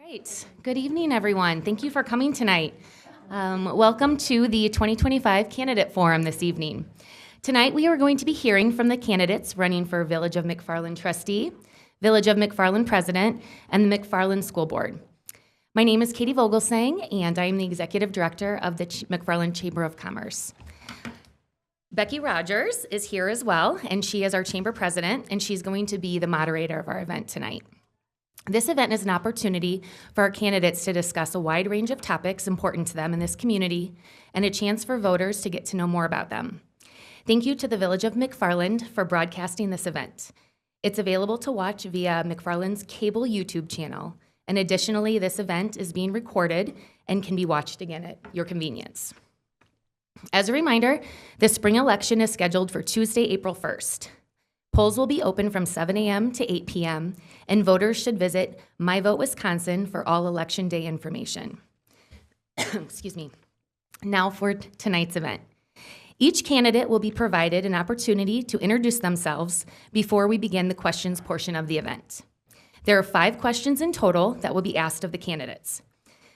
right. Good evening, everyone. Thank you for coming tonight. Welcome to the 2025 Candidate Forum this evening. Tonight, we are going to be hearing from the candidates running for Village of McFarland Trustee, Village of McFarland President, and the McFarland School Board. My name is Katie Vogelsang, and I am the Executive Director of the McFarland Chamber of Commerce. Becky Rogers is here as well, and she is our Chamber President, and she's going to be the moderator of our event tonight. This event is an opportunity for our candidates to discuss a wide range of topics important to them in this community and a chance for voters to get to know more about them. Thank you to the Village of McFarland for broadcasting this event. It's available to watch via McFarland's cable YouTube channel, and additionally, this event is being recorded and can be watched again at your convenience. As a reminder, the spring election is scheduled for Tuesday, April 1st. Polls will be open from 7 a.m. to 8 p.m., and voters should visit My Vote Wisconsin for all Election Day information. Excuse me. Now for tonight's event. Each candidate will be provided an opportunity to introduce themselves before we begin the questions portion of the event. There are 5 questions in total that will be asked of the candidates.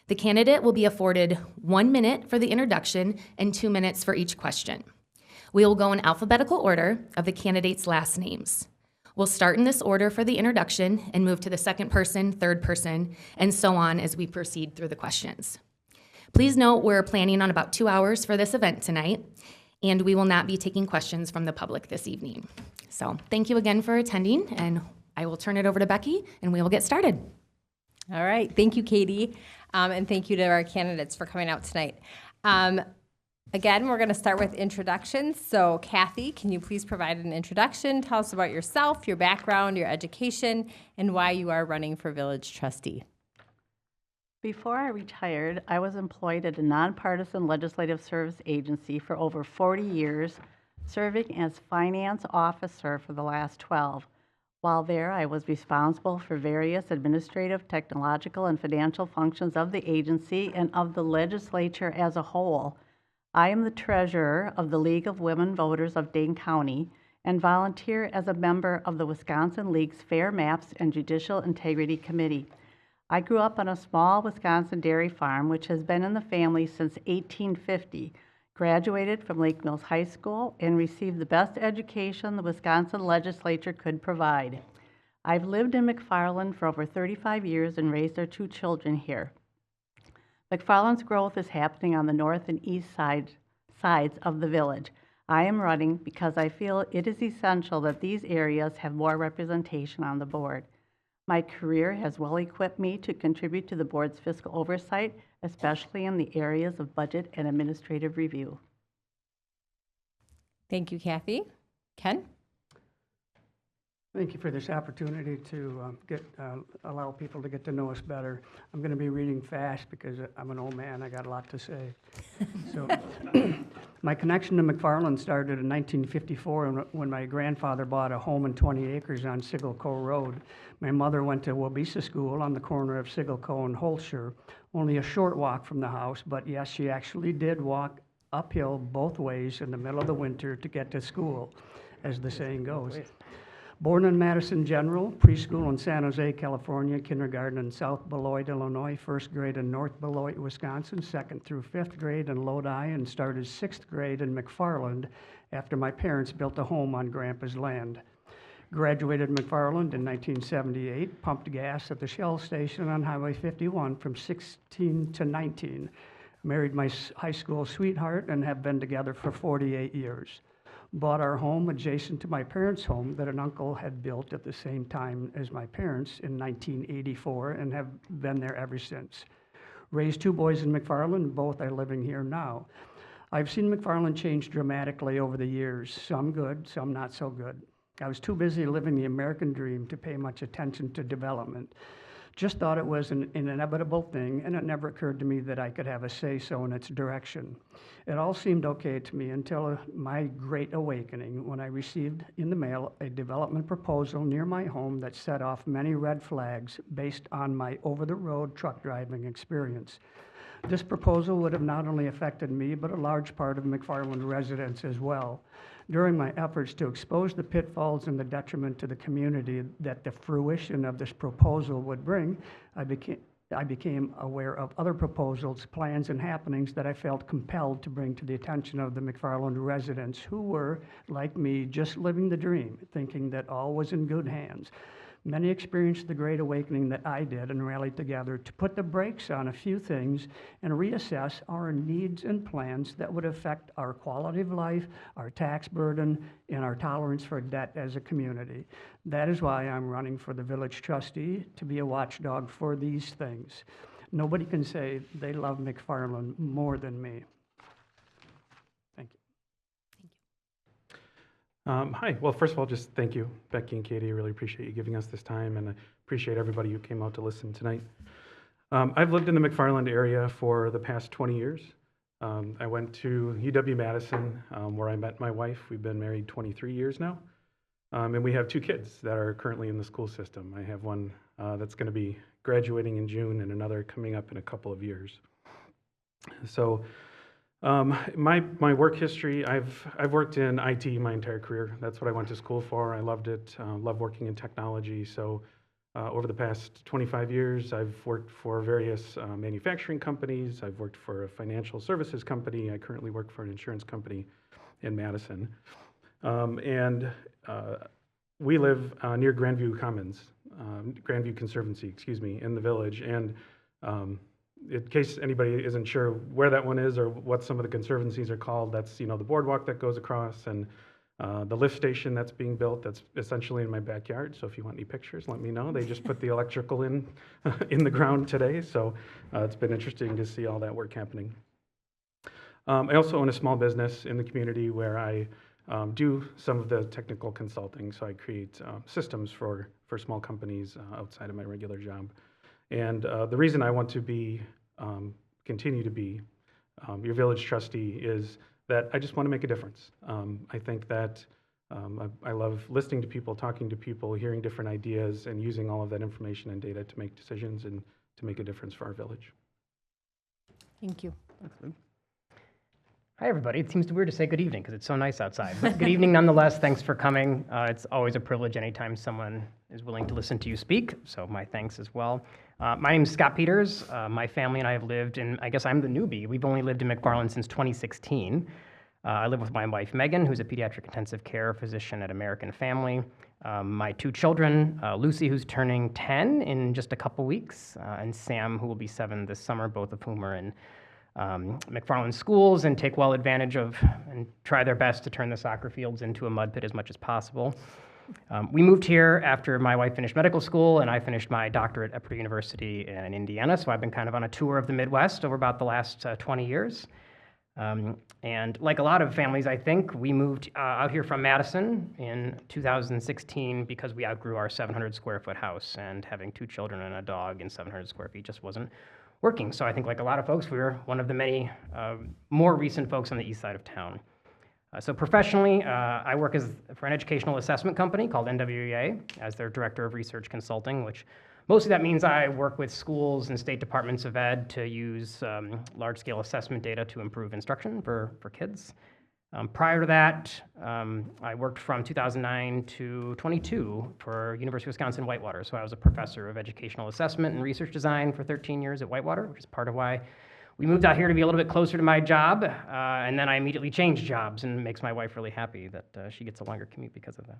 The candidate will be afforded 1 minute for the introduction and 2 minutes for each question. We will go in alphabetical order of the candidates' last names. We'll start in this order for the introduction and move to the second person, third person, and so on as we proceed through the questions. Please note we're planning on about 2 hours for this event tonight, and we will not be taking questions from the public this evening. So thank you again for attending, and I will turn it over to Becky, and we will get started. All right. Thank you, Katie, and thank you to our candidates for coming out tonight. Again, we're going to start with introductions. So, Kathy, can you please provide an introduction? Tell us about yourself, your background, your education, and why you are running for village trustee. Before I retired, I was employed at a nonpartisan legislative service agency for over 40 years, serving as finance officer for the last 12. While there, I was responsible for various administrative, technological, and financial functions of the agency and of the legislature as a whole. I am the treasurer of the League of Women Voters of Dane County and volunteer as a member of the Wisconsin League's Fair Maps and Judicial Integrity Committee. I grew up on a small Wisconsin dairy farm, which has been in the family since 1850, graduated from Lake Mills High School, and received the best education the Wisconsin legislature could provide. I've lived in McFarland for over 35 years and raised our 2 children here. McFarland's growth is happening on the north and east sides of the village. I am running because I feel it is essential that these areas have more representation on the board. My career has well equipped me to contribute to the board's fiscal oversight, especially in the areas of budget and administrative review. Thank you, Kathy. Ken? Thank you for this opportunity to allow people to get to know us better. I'm going to be reading fast because I'm an old man. I got a lot to say. So, my connection to McFarland started in 1954 when my grandfather bought a home and 20 acres on Sigilco Road. My mother went to Wabisa School on the corner of Sigilco and Holsher, only a short walk from the house, but yes, she actually did walk uphill both ways in the middle of the winter to get to school, as the saying goes. Born in Madison General, preschool in San Jose, California, kindergarten in South Beloit, Illinois, first grade in North Beloit, Wisconsin, second through 5th grade in Lodi, and started 6th grade in McFarland after my parents built a home on Grandpa's land. Graduated McFarland in 1978, pumped gas at the Shell station on Highway 51 from 16 to 19. Married my high school sweetheart and have been together for 48 years. Bought our home adjacent to my parents' home that an uncle had built at the same time as my parents in 1984 and have been there ever since. Raised 2 boys in McFarland, both are living here now. I've seen McFarland change dramatically over the years, some good, some not so good. I was too busy living the American dream to pay much attention to development. Just thought it was an inevitable thing, and it never occurred to me that I could have a say-so in its direction. It all seemed okay to me until my great awakening when I received in the mail a development proposal near my home that set off many red flags based on my over-the-road truck driving experience. This proposal would have not only affected me, but a large part of McFarland residents as well. During my efforts to expose the pitfalls and the detriment to the community that the fruition of this proposal would bring, I I became aware of other proposals, plans, and happenings that I felt compelled to bring to the attention of the McFarland residents who were, like me, just living the dream, thinking that all was in good hands. Many experienced the great awakening that I did and rallied together to put the brakes on a few things and reassess our needs and plans that would affect our quality of life, our tax burden, and our tolerance for debt as a community. That is why I'm running for the village trustee, to be a watchdog for these things. Nobody can say they love McFarland more than me. Thank you. Hi. Well, first of all, just thank you, Becky and Katie. I really appreciate you giving us this time, and I appreciate everybody who came out to listen tonight. I've lived in the McFarland area for the past 20 years. I went to UW-Madison, where I met my wife. We've been married 23 years now, and we have 2 kids that are currently in the school system. I have one that's going to be graduating in June and another coming up in a couple of years. So my work history, I've worked in IT my entire career. That's what I went to school for. I loved it, love working in technology. So over the past 25 years, I've worked for various manufacturing companies. I've worked for a financial services company. I currently work for an insurance company in Madison. We live near Grandview Commons, Grandview Conservancy, excuse me, in the village. And in case anybody isn't sure where that one is or what some of the conservancies are called, that's the boardwalk that goes across, and the lift station that's being built. That's essentially in my backyard. So if you want any pictures, let me know. They just put the electrical in the ground today, so it's been interesting to see all that work happening. I also own a small business in the community where I do some of the technical consulting. So I create systems for small companies outside of my regular job. And the reason I want to continue to be your village trustee is that I just want to make a difference. I think that I love listening to people, talking to people, hearing different ideas, and using all of that information and data to make decisions and to make a difference for our village. Thank you. Hi, everybody. It seems weird to say good evening because it's so nice outside. But good evening nonetheless. Thanks for coming. It's always a privilege anytime someone is willing to listen to you speak, so my thanks as well. My name is Scott Peters. My family and I have lived in, I guess I'm the newbie. We've only lived in McFarland since 2016. I live with my wife, Megan, who's a pediatric intensive care physician at American Family. My 2 children, Lucy, who's turning 10 in just a couple weeks, and Sam, who will be 7 this summer, both of whom are in McFarland schools and take well advantage of and try their best to turn the soccer fields into a mud pit as much as possible. We moved here after my wife finished medical school and I finished my doctorate at Purdue University in Indiana, so I've been kind of on a tour of the Midwest over about the last 20 years. And like a lot of families, I think, we moved out here from Madison in 2016 because we outgrew our 700 square foot house, and having 2 children and a dog in 700 square feet just wasn't working. So I think like a lot of folks, we were one of the many more recent folks on the east side of town. So professionally, I work for an educational assessment company called NWEA as their director of research consulting, which mostly that means I work with schools and state departments of ed to use large-scale assessment data to improve instruction for kids. Prior to that, I worked from 2009 to 22 for University of Wisconsin-Whitewater. So I was a professor of educational assessment and research design for 13 years at Whitewater, which is part of why we moved out here to be a little bit closer to my job. And then I immediately changed jobs, and it makes my wife really happy that she gets a longer commute because of that.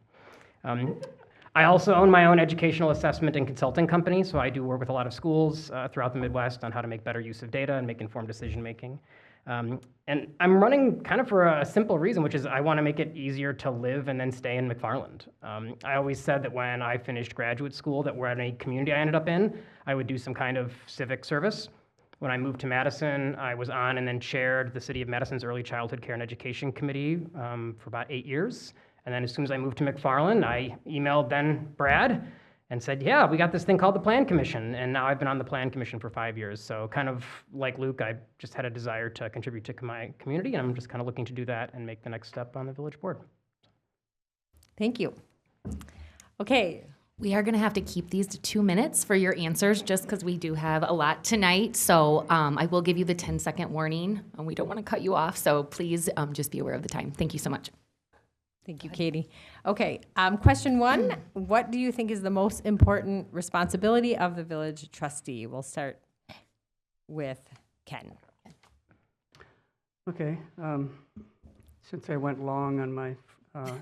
I also own my own educational assessment and consulting company, so I do work with a lot of schools throughout the Midwest on how to make better use of data and make informed decision-making. And I'm running kind of for a simple reason, which is I want to make it easier to live and then stay in McFarland. I always said that when I finished graduate school, that where any community I ended up in, I would do some kind of civic service. When I moved to Madison, I was on and then chaired the City of Madison's Early Childhood Care and Education Committee for about 8 years. And then as soon as I moved to McFarland, I emailed then Brad and said, yeah, we got this thing called the Plan Commission. And now I've been on the Plan Commission for 5 years. So kind of like Luke, I just had a desire to contribute to my community. And I'm just kind of looking to do that and make the next step on the village board. Thank you. Okay. We are going to have to keep these to 2 minutes for your answers just because we do have a lot tonight. So I will give you the 10-second warning, and we don't want to cut you off. So please just be aware of the time. Thank you so much. Thank you, Katie. Okay, question 1. What do you think is the most important responsibility of the village trustee? We'll start with Ken. Okay, since I went long on my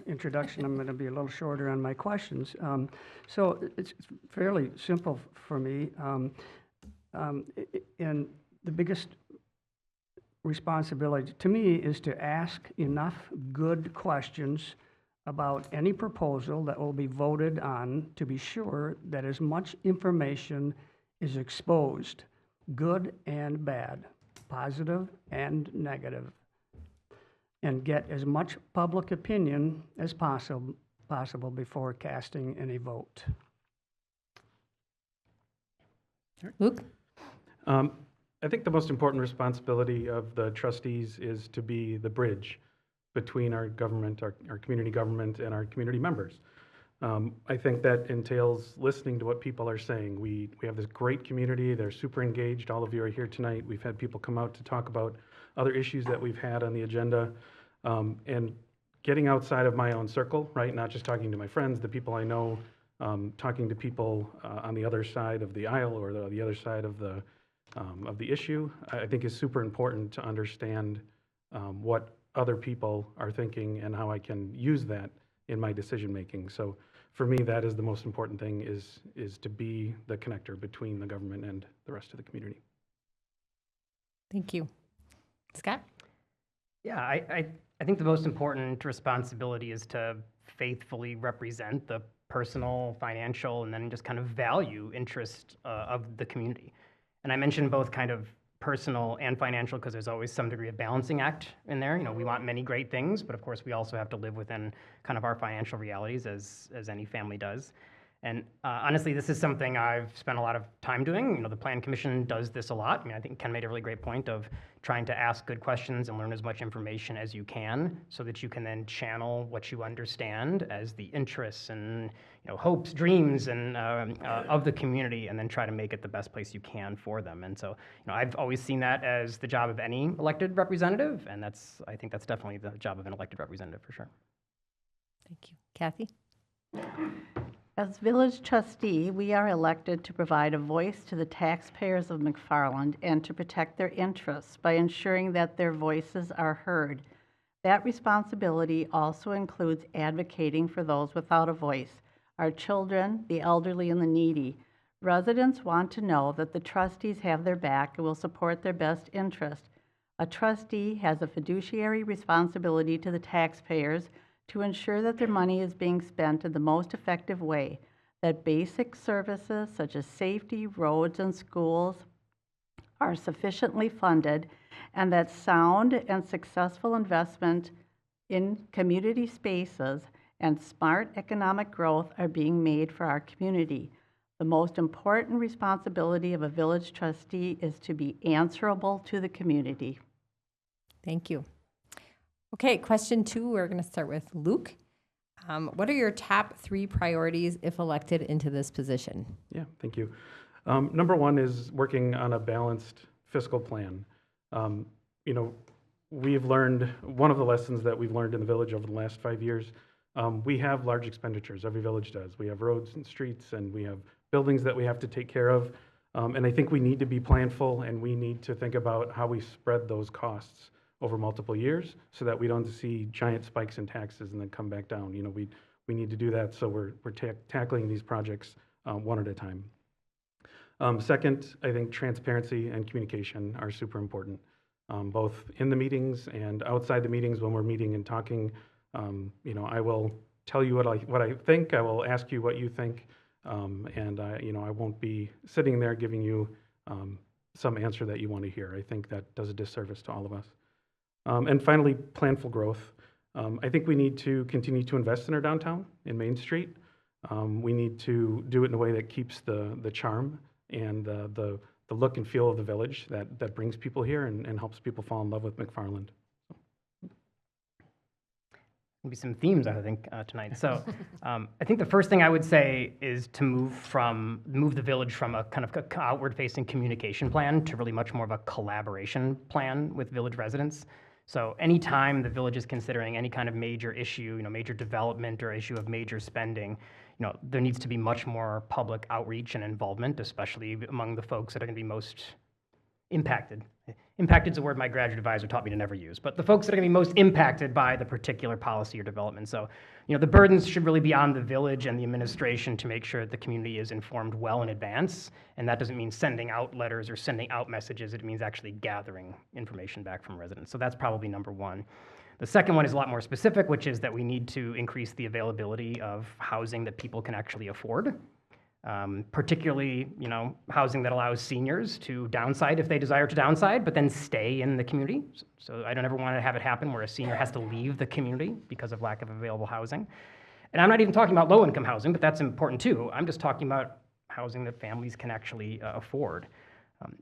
introduction, I'm going to be a little shorter on my questions. So it's fairly simple for me. And the biggest responsibility to me is to ask enough good questions about any proposal that will be voted on to be sure that as much information is exposed, good and bad, positive and negative, and get as much public opinion as possible before casting any vote. Luke? I think the most important responsibility of the trustees is to be the bridge between our government, our community government, and our community members. I think that entails listening to what people are saying. We have this great community. They're super engaged. All of you are here tonight. We've had people come out to talk about other issues that we've had on the agenda. And getting outside of my own circle, right? Not just talking to my friends, the people I know, talking to people on the other side of the aisle or the other side of the issue, I think is super important to understand what other people are thinking and how I can use that in my decision making. So for me, that is the most important thing, is to be the connector between the government and the rest of the community. Thank you. Scott? Yeah, I think the most important responsibility is to faithfully represent the personal, financial, and then just kind of value interest of the community. And I mentioned both kind of personal and financial because there's always some degree of balancing act in there. You know, we want many great things, but of course we also have to live within kind of our financial realities as any family does. And honestly, this is something I've spent a lot of time doing. You know, the Plan Commission does this a lot. I mean, I think Ken made a really great point of trying to ask good questions and learn as much information as you can so that you can then channel what you understand as the interests and, you know, hopes, dreams, and of the community, and then try to make it the best place you can for them. And so, you know, I've always seen that as the job of any elected representative, and I think that's definitely the job of an elected representative for sure. Thank you. Kathy? As village trustee, we are elected to provide a voice to the taxpayers of McFarland and to protect their interests by ensuring that their voices are heard. That responsibility also includes advocating for those without a voice, our children, the elderly, and the needy. Residents want to know that the trustees have their back and will support their best interest. A trustee has a fiduciary responsibility to the taxpayers to ensure that their money is being spent in the most effective way, that basic services such as safety, roads, and schools are sufficiently funded, and that sound and successful investment in community spaces and smart economic growth are being made for our community. The most important responsibility of a village trustee is to be answerable to the community. Thank you. Okay, question 2, we're going to start with Luke. What are your top 3 priorities if elected into this position? Yeah, thank you. Number 1 is working on a balanced fiscal plan. You know, we've learned, one of the lessons that we've learned in the village over the last 5 years, we have large expenditures, every village does. We have roads and streets, and we have buildings that we have to take care of. And I think we need to be planful, and we need to think about how we spread those costs over multiple years so that we don't see giant spikes in taxes and then come back down. You know, we need to do that, so we're tackling these projects one at a time. Second, I think transparency and communication are super important, both in the meetings and outside the meetings when we're meeting and talking. You know, I will tell you what I think, I will ask you what you think, and you know, I won't be sitting there giving you some answer that you want to hear. I think that does a disservice to all of us. And finally, planful growth. I think we need to continue to invest in our downtown, in Main Street. We need to do it in a way that keeps the charm and the look and feel of the village that brings people here and helps people fall in love with McFarland. Maybe some themes, I think, tonight. So I think the first thing I would say is to move the village from a kind of outward-facing communication plan to really much more of a collaboration plan with village residents. So anytime the village is considering any kind of major issue, you know, major development or issue of major spending, you know, there needs to be much more public outreach and involvement, especially among the folks that are going to be most impacted. Impacted is a word my graduate advisor taught me to never use, but the folks that are going to be most impacted by the particular policy or development. So, the burdens should really be on the village and the administration to make sure that the community is informed well in advance, and that doesn't mean sending out letters or sending out messages. It means actually gathering information back from residents. So that's probably number one. The second one is a lot more specific, which is that we need to increase the availability of housing that people can actually afford. Particularly, housing that allows seniors to downside if they desire to downside, but then stay in the community. So I don't ever want to have it happen where a senior has to leave the community because of lack of available housing. And I'm not even talking about low-income housing, but that's important too. I'm just talking about housing that families can actually afford.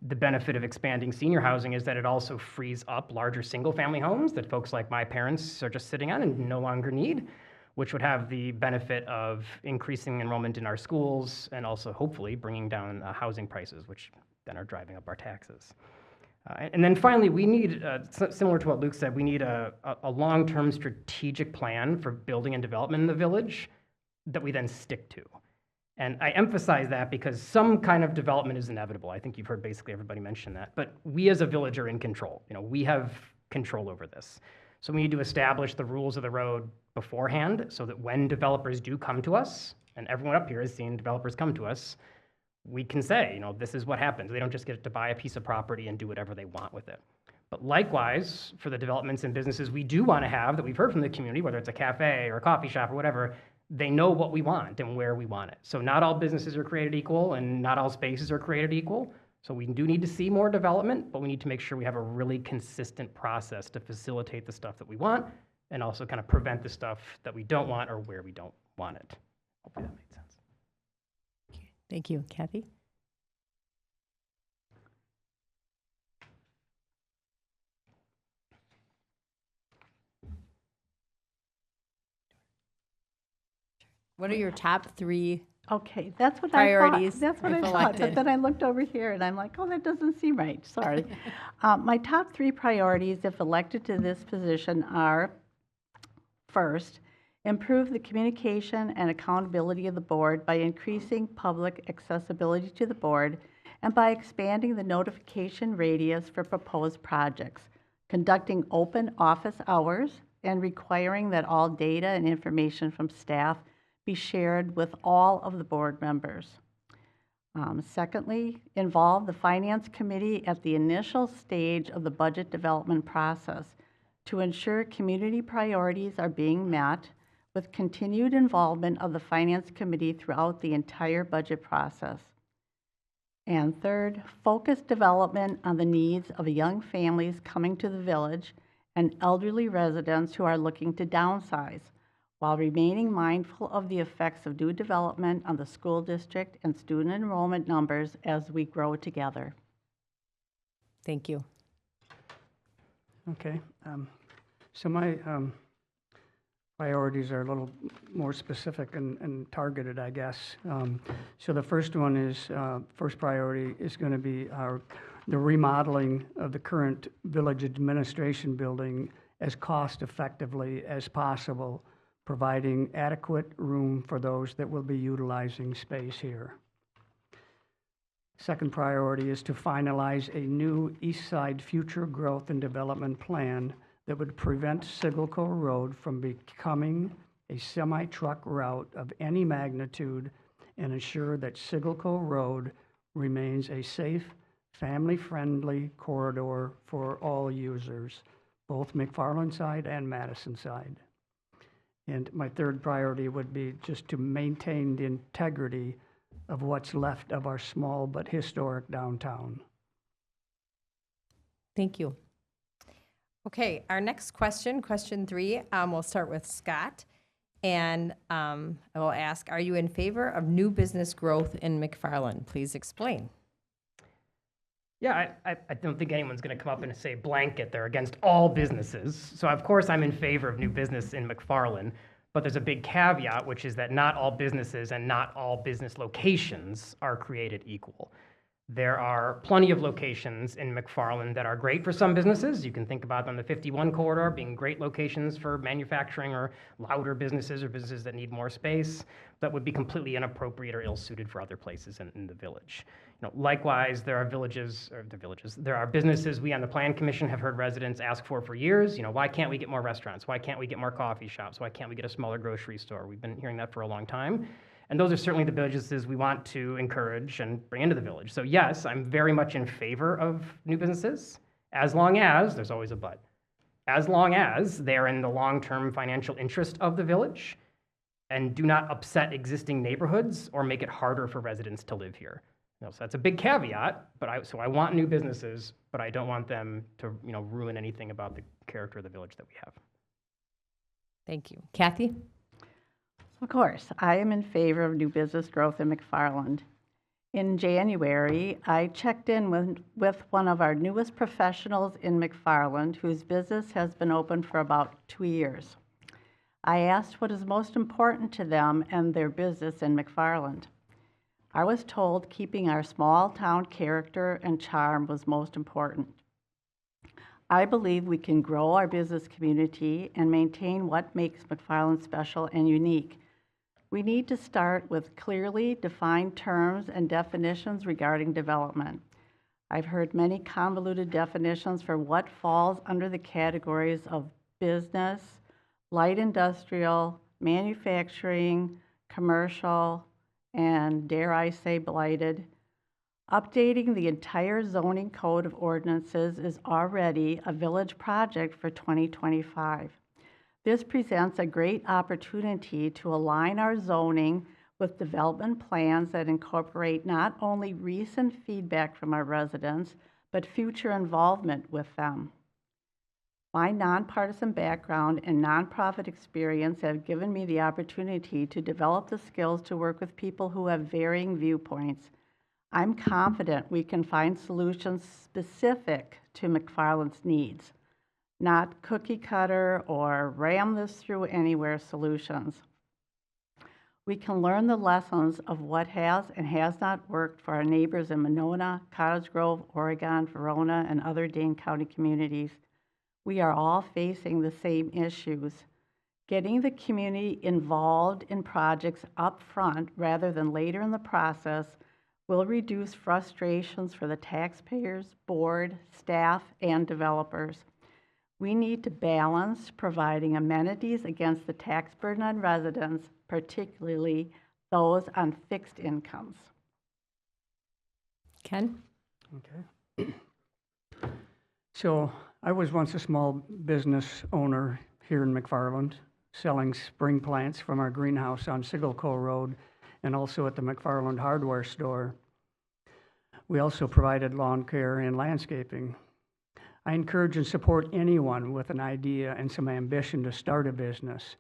The benefit of expanding senior housing is that it also frees up larger single-family homes that folks like my parents are just sitting on and no longer need, which would have the benefit of increasing enrollment in our schools and also hopefully bringing down housing prices, which then are driving up our taxes. And then finally, we need, similar to what Luke said, we need a long-term strategic plan for building and development in the village that we then stick to. And I emphasize that because some kind of development is inevitable. I think you've heard basically everybody mention that. But we as a village are in control. We have control over this. So we need to establish the rules of the road beforehand so that when developers do come to us, and everyone up here has seen developers come to us, we can say, this is what happens. They don't just get to buy a piece of property and do whatever they want with it. But likewise, for the developments and businesses we do want to have that we've heard from the community, whether it's a cafe or a coffee shop or whatever, they know what we want and where we want it. So not all businesses are created equal and not all spaces are created equal. So we do need to see more development, but we need to make sure we have a really consistent process to facilitate the stuff that we want and also kind of prevent the stuff that we don't want or where we don't want it. Hopefully that made sense. Thank you. Kathy? What are your top three? Okay, that's what Priorities, I thought. That's what if I thought. But elected. then I looked over here and I'm like, oh, that doesn't seem right. Sorry. My top three priorities, if elected to this position, are first, improve the communication and accountability of the board by increasing public accessibility to the board and by expanding the notification radius for proposed projects, conducting open office hours, and requiring that all data and information from staff be shared with all of the board members. Secondly, involve the Finance Committee at the initial stage of the budget development process to ensure community priorities are being met with continued involvement of the Finance Committee throughout the entire budget process. And third, focus development on the needs of young families coming to the village and elderly residents who are looking to downsize, while remaining mindful of the effects of new development on the school district and student enrollment numbers as we grow together. Thank you. Okay, so my priorities are a little more specific and targeted, I guess. So the first one is, first priority is going to be the remodeling of the current village administration building as cost effectively as possible, providing adequate room for those that will be utilizing space here. Second priority is to finalize a new East Side future growth and development plan that would prevent Sigilco Road from becoming a semi-truck route of any magnitude and ensure that Sigilco Road remains a safe, family-friendly corridor for all users, both McFarland side and Madison side. And my third priority would be just to maintain the integrity of what's left of our small but historic downtown. Thank you. Okay, our next question, question 3, we'll start with Scott. And I will ask, are you in favor of new business growth in McFarland? Please explain. Yeah, I don't think anyone's going to come up and say blanket they're against all businesses. So of course I'm in favor of new business in McFarland, but there's a big caveat, which is that not all businesses and not all business locations are created equal. There are plenty of locations in McFarland that are great for some businesses. You can think about on the 51 corridor being great locations for manufacturing or louder businesses or businesses that need more space that would be completely inappropriate or ill-suited for other places in the village. Likewise, there are there are businesses we on the Plan Commission have heard residents ask for years. Why can't we get more restaurants? Why can't we get more coffee shops? Why can't we get a smaller grocery store? We've been hearing that for a long time. And those are certainly the businesses we want to encourage and bring into the village. So yes, I'm very much in favor of new businesses, as long as, there's always a but, as long as they're in the long-term financial interest of the village and do not upset existing neighborhoods or make it harder for residents to live here. So that's a big caveat, but I want new businesses, but I don't want them to ruin anything about the character of the village that we have. Thank you. Kathy? Of course, I am in favor of new business growth in McFarland. In January, I checked in with one of our newest professionals in McFarland, whose business has been open for about 2 years. I asked what is most important to them and their business in McFarland. I was told keeping our small town character and charm was most important. I believe we can grow our business community and maintain what makes McFarland special and unique. We need to start with clearly defined terms and definitions regarding development. I've heard many convoluted definitions for what falls under the categories of business, light industrial, manufacturing, commercial, and dare I say blighted. Updating the entire zoning code of ordinances is already a village project for 2025. This presents a great opportunity to align our zoning with development plans that incorporate not only recent feedback from our residents, but future involvement with them. My nonpartisan background and nonprofit experience have given me the opportunity to develop the skills to work with people who have varying viewpoints. I'm confident we can find solutions specific to McFarland's needs, not cookie cutter or ram this through anywhere solutions. We can learn the lessons of what has and has not worked for our neighbors in Monona, Cottage Grove, Oregon, Verona, and other Dane County communities. We are all facing the same issues. Getting the community involved in projects up front rather than later in the process will reduce frustrations for the taxpayers, board, staff, and developers. We need to balance providing amenities against the tax burden on residents, particularly those on fixed incomes. Ken? Okay. So I was once a small business owner here in McFarland, selling spring plants from our greenhouse on Sigilco Road and also at the McFarland hardware store. We also provided lawn care and landscaping. I encourage and support anyone with an idea and some ambition to start a business.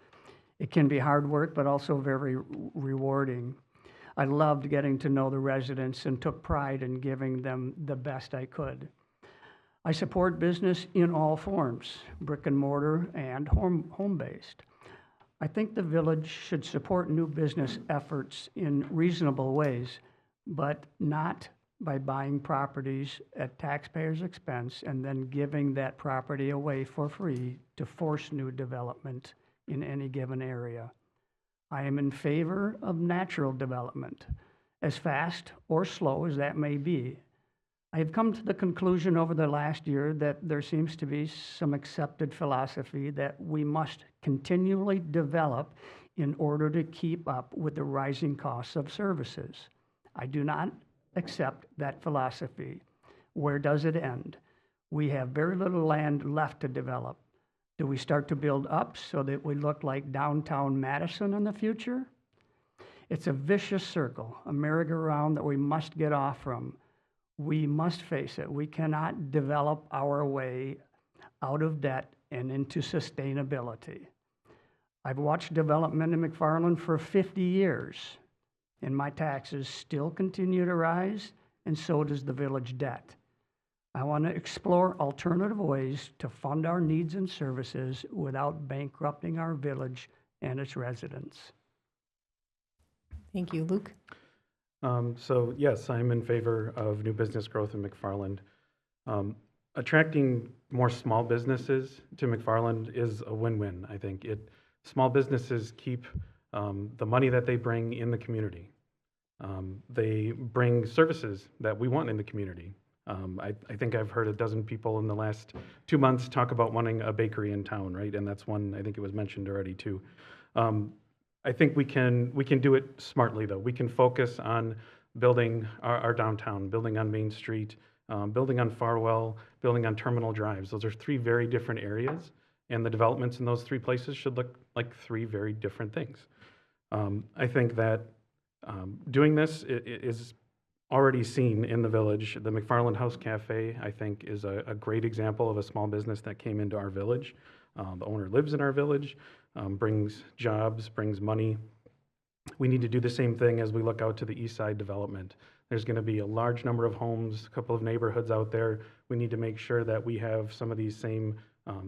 It can be hard work, but also very rewarding. I loved getting to know the residents and took pride in giving them the best I could. I support business in all forms, brick and mortar and home-based. I think the village should support new business efforts in reasonable ways, but not by buying properties at taxpayers' expense and then giving that property away for free to force new development in any given area. I am in favor of natural development, as fast or slow as that may be. I have come to the conclusion over the last year that there seems to be some accepted philosophy that we must continually develop in order to keep up with the rising costs of services. I do not accept that philosophy. Where does it end? We have very little land left to develop. Do we start to build up so that we look like downtown Madison in the future? It's a vicious circle, a merry-go-round that we must get off from. We must face it. We cannot develop our way out of debt and into sustainability. I've watched development in McFarland for 50 years. And my taxes still continue to rise, and so does the village debt. I want to explore alternative ways to fund our needs and services without bankrupting our village and its residents. Thank you. Luke? So yes, I'm in favor of new business growth in McFarland. Attracting more small businesses to McFarland is a win-win, I think. Small businesses keep the money that they bring in the community. They bring services that we want in the community. I think I've heard a dozen people in the last 2 months talk about wanting a bakery in town, right? And that's one, I think it was mentioned already too. I think we can do it smartly though. We can focus on building our downtown, building on Main Street, building on Farwell, building on Terminal Drives. Those are three very different areas, and the developments in those three places should look like three very different things. I think that doing this is already seen in the village. The McFarland House Cafe, I think, is a great example of a small business that came into our village. The owner lives in our village, brings jobs, brings money. We need to do the same thing as we look out to the east side development. There's going to be a large number of homes, a couple of neighborhoods out there. We need to make sure that we have some of these same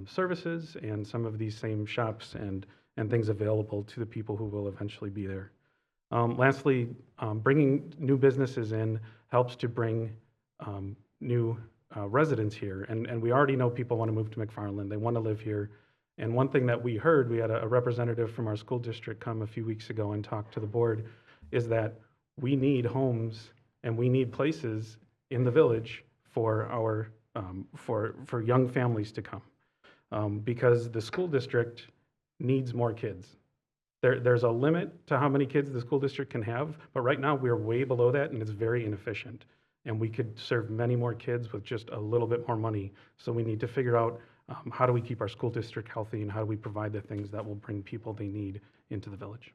services and some of these same shops and things available to the people who will eventually be there. Lastly, bringing new businesses in helps to bring new residents here. And we already know people want to move to McFarland. They want to live here. And one thing that we heard, we had a representative from our school district come a few weeks ago and talk to the board, is that we need homes and we need places in the village for our for young families to come, because the school district needs more kids. There's a limit to how many kids the school district can have, but right now we're way below that and it's very inefficient. And we could serve many more kids with just a little bit more money. So we need to figure out how do we keep our school district healthy and how do we provide the things that will bring people they need into the village.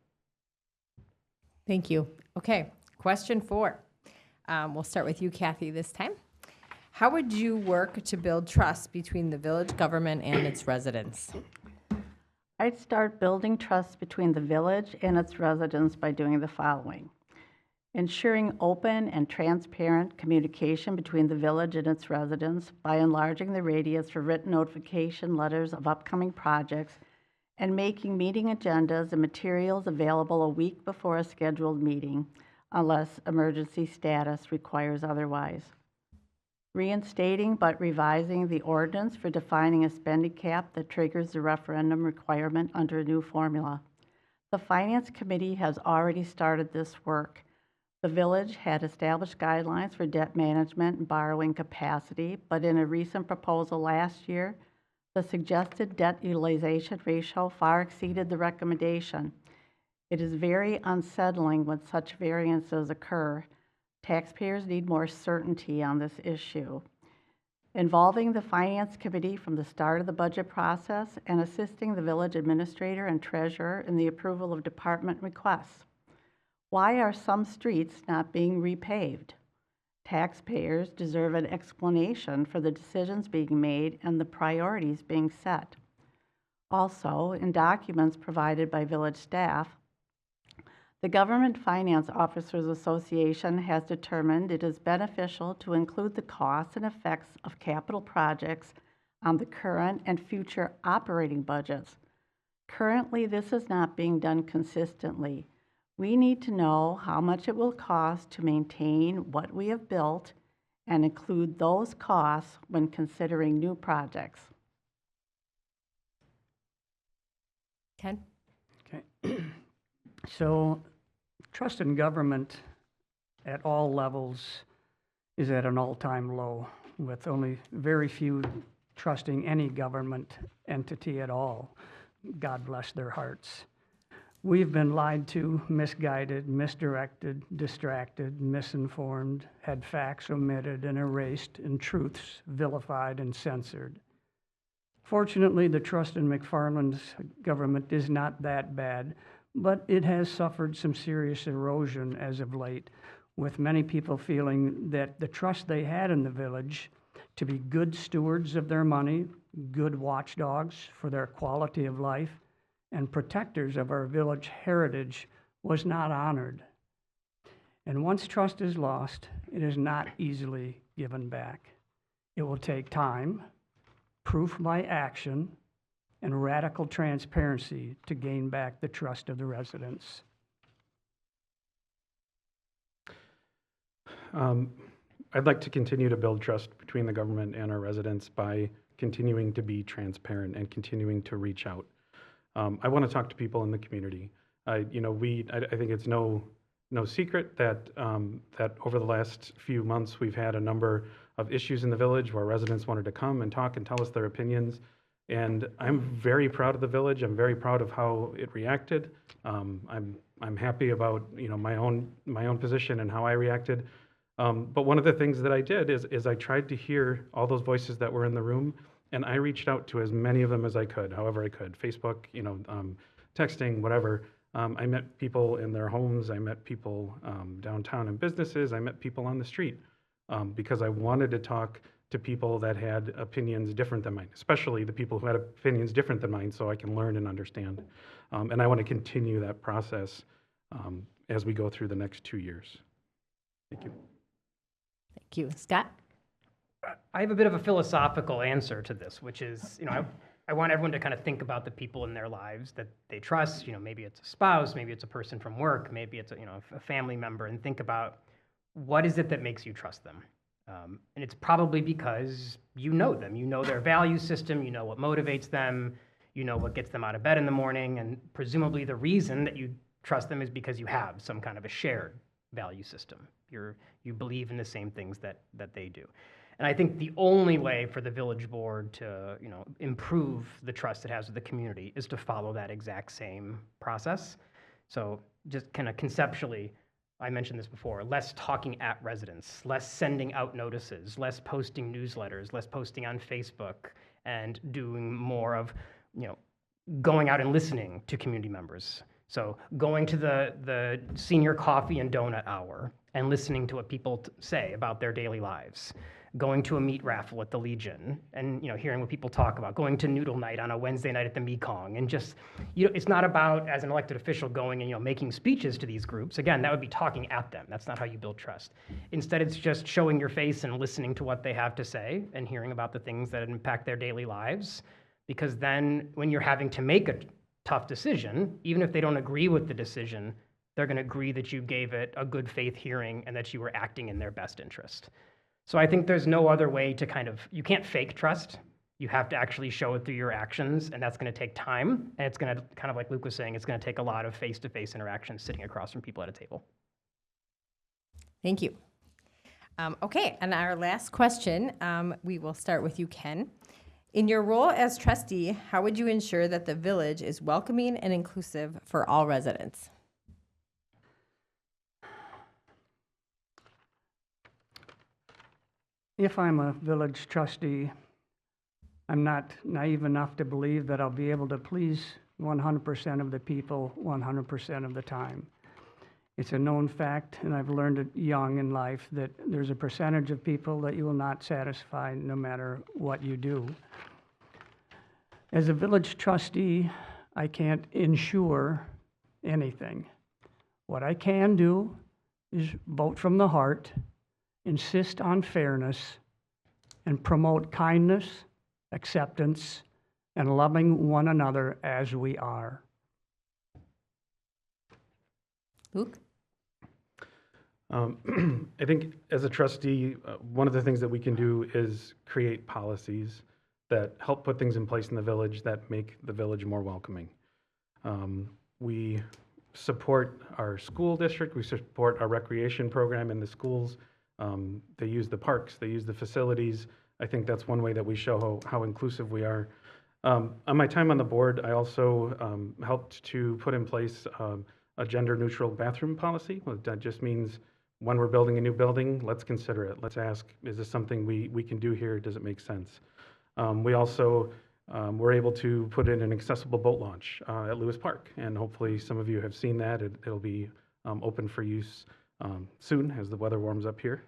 Thank you. Okay, question 4. We'll start with you, Kathy, this time. How would you work to build trust between the village government and its residents? I'd start building trust between the village and its residents by doing the following: ensuring open and transparent communication between the village and its residents by enlarging the radius for written notification letters of upcoming projects and making meeting agendas and materials available a week before a scheduled meeting unless emergency status requires otherwise. Reinstating but revising the ordinance for defining a spending cap that triggers the referendum requirement under a new formula. The Finance Committee has already started this work. The village had established guidelines for debt management and borrowing capacity, but in a recent proposal last year, the suggested debt utilization ratio far exceeded the recommendation. It is very unsettling when such variances occur. Taxpayers need more certainty on this issue. Involving the Finance Committee from the start of the budget process and assisting the village administrator and treasurer in the approval of department requests. Why are some streets not being repaved? Taxpayers deserve an explanation for the decisions being made and the priorities being set. Also, in documents provided by village staff, the Government Finance Officers Association has determined it is beneficial to include the costs and effects of capital projects on the current and future operating budgets. Currently, this is not being done consistently. We need to know how much it will cost to maintain what we have built and include those costs when considering new projects. Ken? Okay. So trust in government at all levels is at an all-time low, with only very few trusting any government entity at all. God bless their hearts. We've been lied to, misguided, misdirected, distracted, misinformed, had facts omitted and erased, and truths vilified and censored. Fortunately, the trust in McFarland's government is not that bad, but it has suffered some serious erosion as of late, with many people feeling that the trust they had in the village to be good stewards of their money, good watchdogs for their quality of life, and protectors of our village heritage was not honored. And once trust is lost, it is not easily given back. It will take time, proof by action, and radical transparency to gain back the trust of the residents. I'd like to continue to build trust between the government and our residents by continuing to be transparent and continuing to reach out. I want to talk to people in the community. I think it's no secret that that over the last few months we've had a number of issues in the village where residents wanted to come and talk and tell us their opinions. And I'm very proud of the village. I'm very proud of how it reacted. I'm happy about my own position and how I reacted. But one of the things that I did is I tried to hear all those voices that were in the room, and I reached out to as many of them as I could, however I could. Facebook, texting, whatever. I met people in their homes. I met people downtown in businesses. I met people on the street because I wanted to talk to people that had opinions different than mine, especially the people who had opinions different than mine, so I can learn and understand. And I want to continue that process as we go through the next 2 years. Thank you. Thank you. Scott? I have a bit of a philosophical answer to this, which is, I want everyone to kind of think about the people in their lives that they trust. Maybe it's a spouse, maybe it's a person from work, maybe it's a family member, and think about what is it that makes you trust them. And it's probably because you know them, you know their value system, you know what motivates them, you know what gets them out of bed in the morning, and presumably the reason that you trust them is because you have some kind of a shared value system. You believe in the same things that they do. And I think the only way for the village board to improve the trust it has with the community is to follow that exact same process. So just kind of conceptually, I mentioned this before, less talking at residents, less sending out notices, less posting newsletters, less posting on Facebook, and doing more of, going out and listening to community members. So going to the senior coffee and donut hour and listening to what people say about their daily lives. Going to a meat raffle at the Legion and hearing what people talk about, going to noodle night on a Wednesday night at the Mekong, and just it's not about, as an elected official, going and making speeches to these groups. Again, that would be talking at them. That's not how you build trust. Instead, it's just showing your face and listening to what they have to say and hearing about the things that impact their daily lives. Because then when you're having to make a tough decision, even if they don't agree with the decision, they're going to agree that you gave it a good faith hearing and that you were acting in their best interest. So I think there's no other way to you can't fake trust. You have to actually show it through your actions, and that's going to take time. And it's going to, kind of like Luke was saying, it's going to take a lot of face-to-face interactions sitting across from people at a table. Thank you. Okay, and our last question, we will start with you, Ken. In your role as trustee, how would you ensure that the village is welcoming and inclusive for all residents? If I'm a village trustee, I'm not naive enough to believe that I'll be able to please 100% of the people 100% of the time. It's a known fact, and I've learned it young in life, that there's a percentage of people that you will not satisfy no matter what you do. As a village trustee, I can't ensure anything. What I can do is vote from the heart, insist on fairness, and promote kindness, acceptance, and loving one another as we are. Luke? I think as a trustee, one of the things that we can do is create policies that help put things in place in the village that make the village more welcoming. We support our school district, we support our recreation program in the schools. They use the parks, they use the facilities. I think that's one way that we show how inclusive we are. On my time on the board, I also helped to put in place a gender-neutral bathroom policy. That just means when we're building a new building, let's consider it. Let's ask, is this something we can do here? Does it make sense? We also were able to put in an accessible boat launch at Lewis Park, and hopefully some of you have seen that. It'll be open for use soon as the weather warms up here.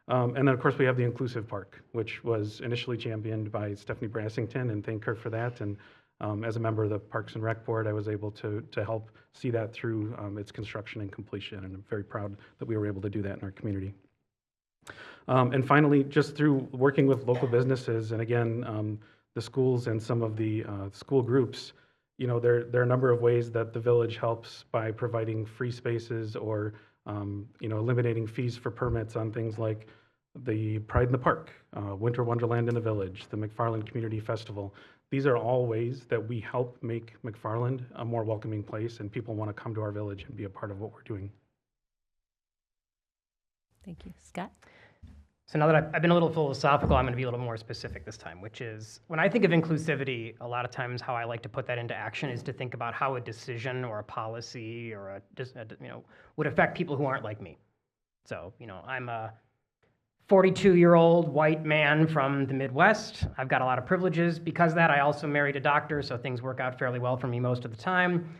And then, of course, we have the inclusive park, which was initially championed by Stephanie Brassington, and thank her for that. And as a member of the Parks and Rec Board, I was able to help see that through its construction and completion, and I'm very proud that we were able to do that in our community. And finally, just through working with local businesses, and again, the schools and some of the school groups, there are a number of ways that the village helps by providing free spaces or eliminating fees for permits on things like the Pride in the Park, Winter Wonderland in the Village, the McFarland Community Festival. These are all ways that we help make McFarland a more welcoming place, and people want to come to our village and be a part of what we're doing. Thank you. Scott? So now that I've been a little philosophical, I'm going to be a little more specific this time, which is when I think of inclusivity, a lot of times how I like to put that into action is to think about how a decision or a policy or would affect people who aren't like me. So, I'm a 42-year-old white man from the Midwest. I've got a lot of privileges. Because of that, I also married a doctor, so things work out fairly well for me most of the time.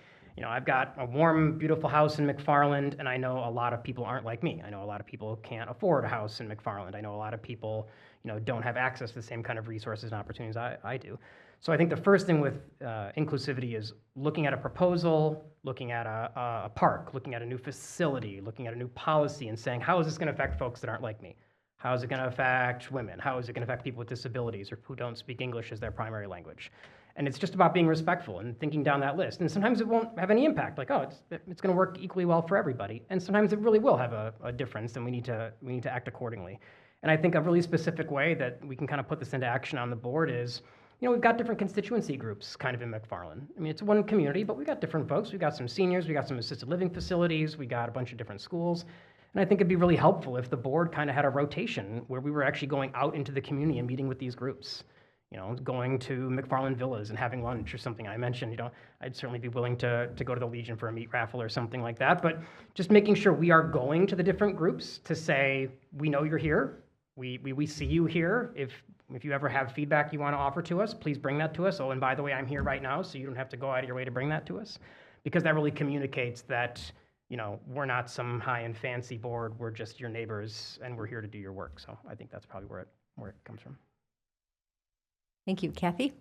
I've got a warm, beautiful house in McFarland, and I know a lot of people aren't like me. I know a lot of people can't afford a house in McFarland. I know a lot of people, don't have access to the same kind of resources and opportunities I do. So I think the first thing with inclusivity is looking at a proposal, looking at a park, looking at a new facility, looking at a new policy, and saying, how is this going to affect folks that aren't like me? How is it going to affect women? How is it going to affect people with disabilities or who don't speak English as their primary language? And it's just about being respectful and thinking down that list. And sometimes it won't have any impact, like, oh, it's going to work equally well for everybody. And sometimes it really will have a difference, and we need to act accordingly. And I think a really specific way that we can kind of put this into action on the board is, we've got different constituency groups kind of in McFarland. I mean, it's one community, but we've got different folks. We've got some seniors, we've got some assisted living facilities, we got a bunch of different schools. And I think it'd be really helpful if the board kind of had a rotation where we were actually going out into the community and meeting with these groups. Going to McFarland Villas and having lunch or something. I mentioned, I'd certainly be willing to go to the Legion for a meat raffle or something like that, but just making sure we are going to the different groups to say, we know you're here, we see you here. If you ever have feedback you want to offer to us, please bring that to us. Oh, and by the way, I'm here right now, so you don't have to go out of your way to bring that to us, because that really communicates that, we're not some high and fancy board, we're just your neighbors, and we're here to do your work. So I think that's probably where it comes from. Thank you. Kathy?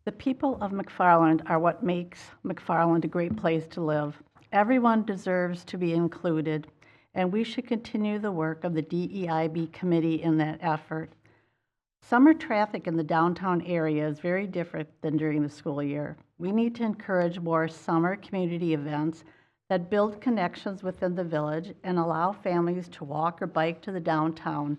The people of McFarland are what makes McFarland a great place to live. Everyone deserves to be included, and we should continue the work of the DEIB committee in that effort. Summer traffic in the downtown area is very different than during the school year. We need to encourage more summer community events that build connections within the village and allow families to walk or bike to the downtown.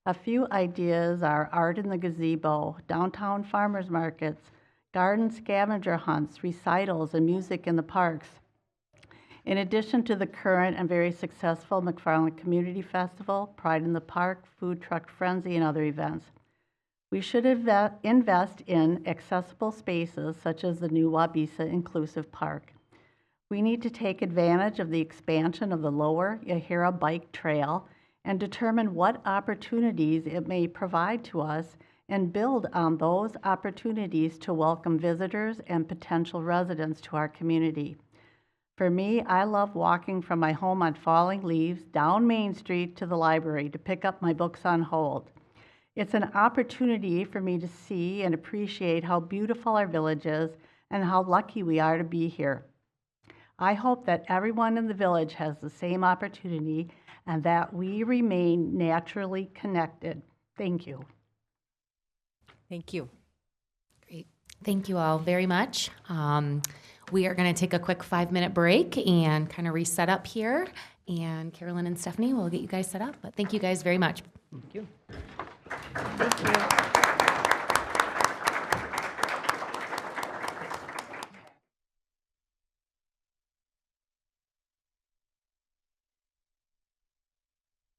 A few ideas are art in the gazebo, downtown farmers markets, garden scavenger hunts, recitals, and music in the parks. In addition to the current and very successful McFarland Community Festival, Pride in the Park, Food Truck Frenzy, and other events, we should invest in accessible spaces such as the new Wabisa Inclusive Park. We need to take advantage of the expansion of the Lower Yahira Bike Trail and determine what opportunities it may provide to us and build on those opportunities to welcome visitors and potential residents to our community. For me, I love walking from my home on Falling Leaves down Main Street to the library to pick up my books on hold. It's an opportunity for me to see and appreciate how beautiful our village is and how lucky we are to be here. I hope that everyone in the village has the same opportunity and that we remain naturally connected. Thank you. Thank you. Great. Thank you all very much. We are going to take a quick 5-minute break and kind of reset up here. And Carolyn and Stephanie will get you guys set up. But thank you guys very much. Thank you. Thank